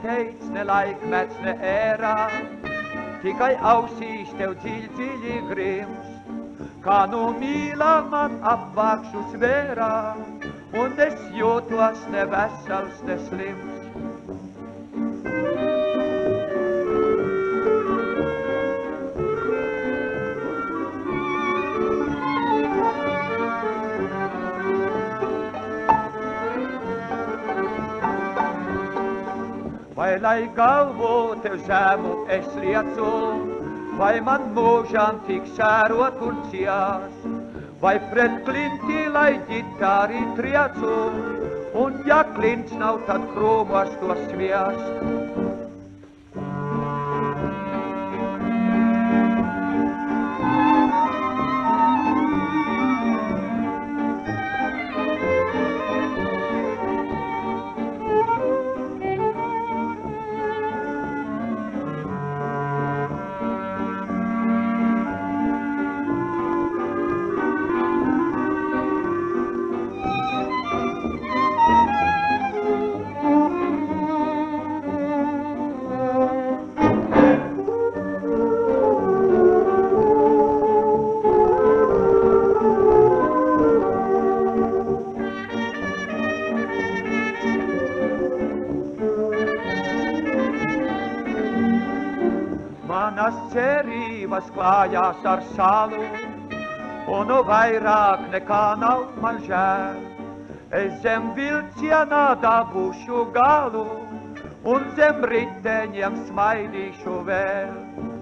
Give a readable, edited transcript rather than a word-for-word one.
teic, ne laikmets, ne ērā, tikai ausīs tev dziļi grims. Kā nu mīlā man apvākšus vērā, un es jūtos ne vesels, ne slims. Vai lai galvu tev zemu es liecu, vai man mūžam tik sērot un cias, vai pret klinti lai ģitāri triecu, un ja klints nav, tad krūmos to sviestu. Manas cerības klājās ar salu, un vairāk nekā nav man žēl. Es zem vilcienā dabūšu galu, un zem riteņiem smaidīšu vēl.